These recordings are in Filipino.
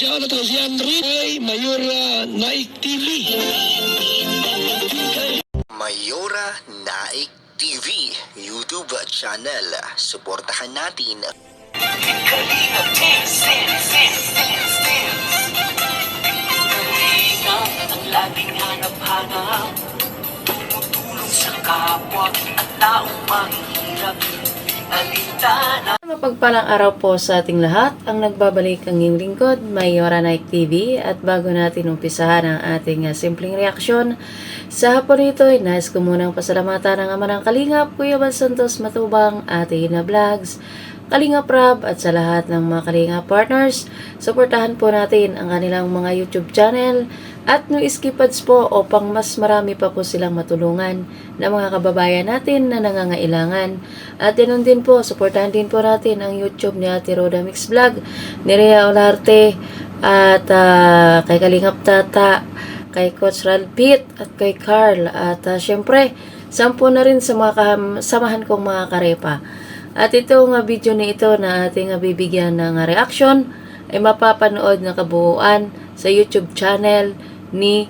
Siya na to si Andre Mayora Naik TV. Mayora Naik TV YouTube channel. Suportahan natin. Kalingap ang laging hanap-hanap, tumutulong sa kapwa at taong mahihirap. Alintana. Mapagpalang araw po sa ating lahat. Ang nagbabalik ang iyong lingkod, Mayora Naik TV. At bago natin umpisahan ang ating simpleng reaksyon sa hapon ito, nais ko munang pasalamatan ang ama ng Kalingap, Kuya Bal Santos Matubang, Ate Ina Vlogs, Kalingap Rab at sa lahat ng mga Kalingap partners. Suportahan po natin ang kanilang mga YouTube channel at no skipads po upang mas marami pa po silang matulungan na mga kababayan natin na nangangailangan. At yun din po, suportahan din po natin ang YouTube ni Ate Roda Mix Vlog, ni Rhea Olarte, at kay Kalingap Tata, kay Coach Ralpit, at kay Carl. At syempre, sampu na rin sa mga samahan kong mga karepa. At itong video na ito na ating bibigyan ng reaction ay mapapanood na kabuuan sa YouTube channel ni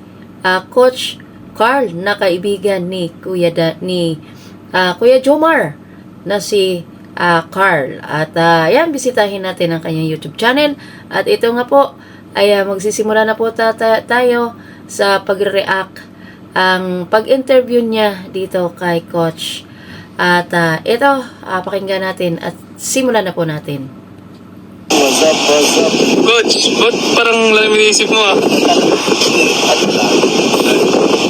Coach Carl na kaibigan ni Kuya Jomar na si Carl. At yan, bisitahin natin ang kanyang YouTube channel. At ito nga po ay magsisimula na po tayo sa pag-react ang pag-interview niya dito kay Coach. At ito, pakinggan natin at simulan na po natin. What's up? Coach, ba't parang lang iniisip mo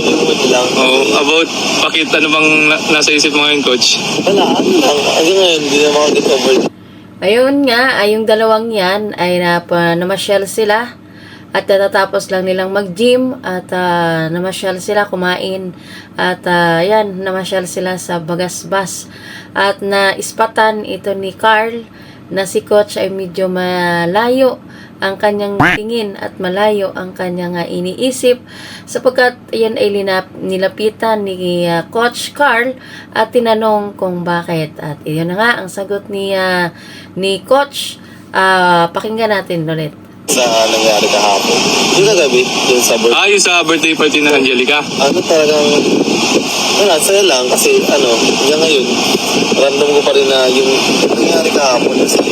Lingkod lang. about bakit ano bang nasa isip mo ngayon, Coach? Wala, lang. Hanggang ngayon, hindi na makagit over. Ayun nga, ay yung dalawang yan ay namasyal sila at natatapos lang nilang mag-gym at namasyal sila kumain at yan, namasyal sila sa Bagasbas at naispatan ito ni Carl na si Coach ay medyo malayo ang kanyang tingin at malayo ang kanyang iniisip sapagkat yan ay nilapitan ni Coach Carl at tinanong kung bakit. At iyon na nga ang sagot ni Coach. Pakinggan natin ulit. Sa nangyari kahapon. Yung kagabi, yung sa birthday. Yung sa birthday party ng Angelica. Talagang, wala, saya lang kasi hanggang ngayon, random ko pa rin na yung nangyari kahapon kasi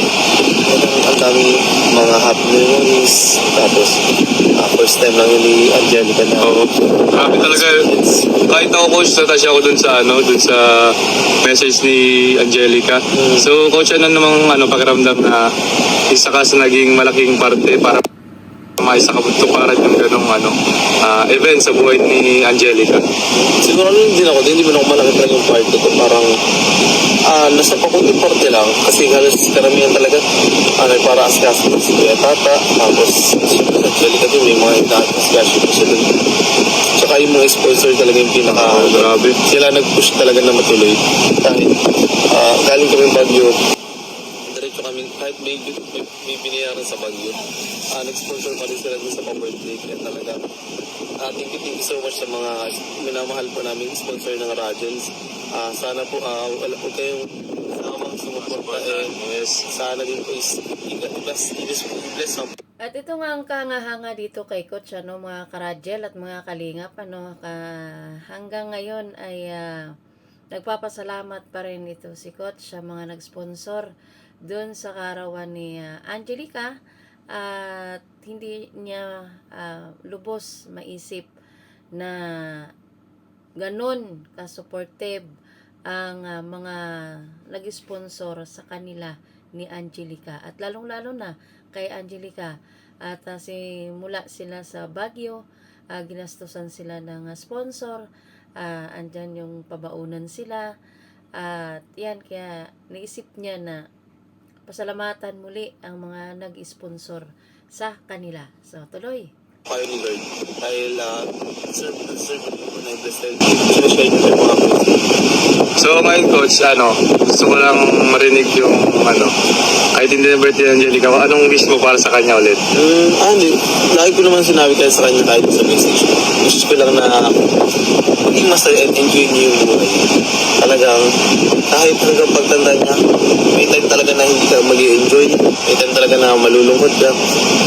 ang daming mga happy memories. Tapos, first time lang yun ni Angelica na. Oo. Grabe talaga. Kahit ako, Coach, natouch ako dun sa message ni Angelica. So, Coach, ano namang pakiramdam na isa ka sa naging malaking parte para maisa kabuntukaran yung ganong event sa buhay ni Angelica? Siguro din ako, hindi mo malaki talaga yung part ko. Parang, nasa pakunting parte lang. Kasi halos karamihan talaga, para askasin si Kuya Tata. Tapos, sa Angelica din, may mga askasin ko siya dun. Tsaka yung mga sponsor talaga yung Grabe. Sila nag-push talaga na matuloy. Kahit, galing kami Baguio, kami, kahit may binayaran sa Baguio, nag-sponsor pa rin sila dun sa pa-birthday. Kaya talaga, thank you so much sa mga minamahal po namin sponsor ng Radials. Sana po, wala po kayong samang sumuporta. Yes. Sana din po i-bless up. At ito nga ang kangahanga dito kay Coach, mga karadjel at mga kalingap, hanggang ngayon ay nagpapasalamat pa rin ito si Coach sa mga nag-sponsor doon sa karawan ni Angelica at hindi niya lubos maisip na ganun ka-supportive ang mga nag-sponsor sa kanila ni Angelica at lalong-lalo na kay Angelica at mula sila sa Baguio, ginastusan sila ng sponsor, andyan yung pabaunan sila at yan, kaya naisip niya na pasalamatan muli ang mga nag-sponsor sa kanila. So, tuloy. Kayo ni Lord. Dahil, serve po na i-bless mga So ngayon, Coach, gusto ko lang marinig yung kahit hindi na birthday ng Angelica, anong wish mo para sa kanya ulit? Lagi ko naman sinabi kahit sa kanya kahit sa message. Wish ko lang na maging masaya and enjoy niyo yung buhay. Talagang kahit hanggang pagtanda niya, may time talaga na hindi ka mag-i-enjoy, may time talaga na malulungkot ka.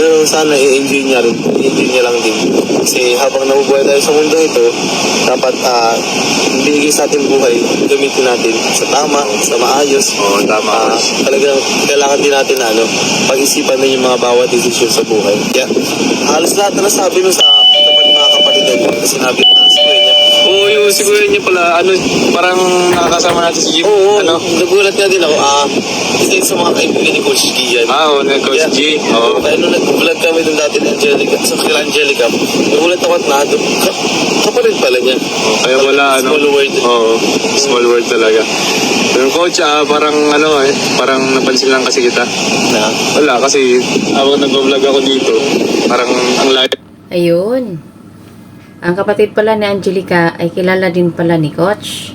Pero sana i-enjoy niya rin, i-enjoy niya lang din. Kasi habang nabubuhay tayo sa mundo ito, dapat binigay sa ating buhay, gamitin natin sa tama, sa maayos. Oo, tama. Talagang kailangan din natin na pag-isipan din yung mga bawat desisyon sa buhay. Kaya halos lahat na nasabi mo sa mga kapatid natin kasi sinabi na sa kuya niya. Oo, yung si kuya niya pala, parang nakakasama natin si Jim. Oo, nagulat nga din ako. Isa yun sa mga kaibigan ni Coach G yan. Oo, na Coach G. Oo. Kaya nung nag-vlog kami dun dati ni Angelica, sa kila Angelica, nagulat ako at kapatid pala niya. Kaya wala, Small world. Oo, small world talaga. Yung coach, parang parang napansin lang kasi kita. Na? Wala, kasi habang nag-vlog ako dito, parang ang layo. Ayun. Ang kapatid pala ni Angelica ay kilala din pala ni Coach.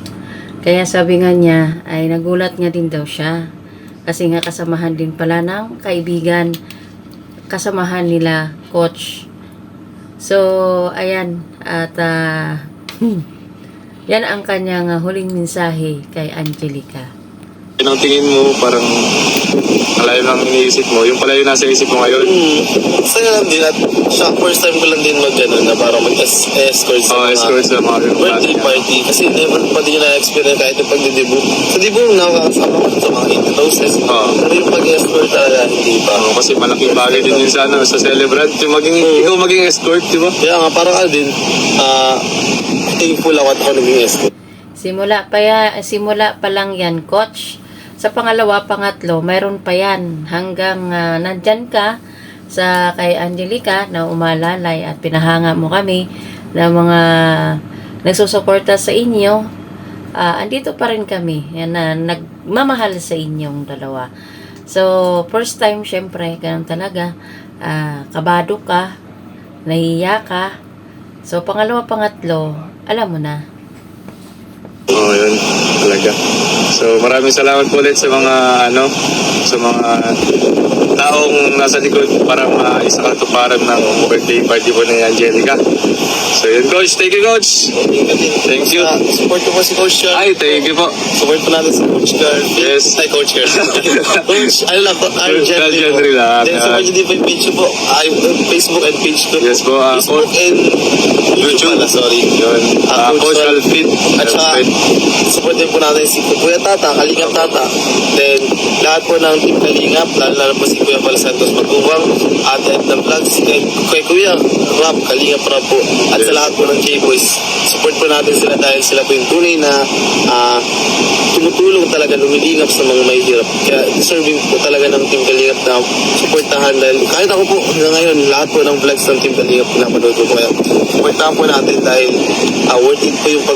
Kaya sabi nga niya ay nagulat nga din daw siya. Kasi nga kasamahan din pala ng kaibigan, kasamahan nila Coach. So, ayan. At yan ang kanyang huling mensahe kay Angelica. Ang tingin mo, parang malayo lang iniisip mo. Yung pala yung nasa isip mo ngayon. Saya lang din at siya, first time ko lang din na parang mag-escort sa mga Escort sa mga birthday party. Kasi never pa din yung na-experience kahit yung pagdidibu. Sa dibu, nakakasama ko sa mga 80,000. Pero yung pag-escort talaga, hindi pa. Kasi malaking bagay din yun sa celebrant. Yung ikaw maging escort, di ba? Kaya nga, parang din, thankful ako at ako naging escort. Simula pa lang yan, Coach. Sa pangalawa, pangatlo, mayroon pa yan. Hanggang nandyan ka sa kay Angelica na umalalay at pinahanga mo kami na mga nagsusuporta sa inyo. Andito pa rin kami yan, na nagmamahal sa inyong dalawa. So, first time, syempre, ganun talaga. Kabado ka, nahiya ka. So, pangalawa, pangatlo, alam mo na. Oo, yun. Talaga. So, maraming salamat po ulit sa mga, sa mga taong nasa likod para maisa katuparan ng birthday party po ni Angelica. So, yun, Coach. Thank you, Coach. Thank you. Support ko po si Coach Carl. Ay, thank you po. Support po natin si Coach Carl. Yes. Ay, Coach Carl. Coach, Carl Gentry lang. Then, support nyo din po yung page ko po. Facebook and page ko. Yes po. Facebook and YouTube pala, sorry. Yun. Coach Alfit. At saka, support din po natin si Kuya Tata, Kalingap Tata. Then, lahat po ng Team Kalingap, lalo po si Kuya Pal Santos Magubang, Ate Edna Vlog, si Kuya Rap, Kalingap Rap po. At sa lahat po ng K-Boys, support po natin sila dahil sila po yung tunay na tumutulong talaga, lumilingap sa mga mahihirap. Kaya deserving po talaga ng Team Kalingap na supportahan dahil kahit ako po hanggang ngayon, lahat po ng vlogs ng Team Kalingap pinapanood ko. Kaya supportahan po natin dahil worth it po yung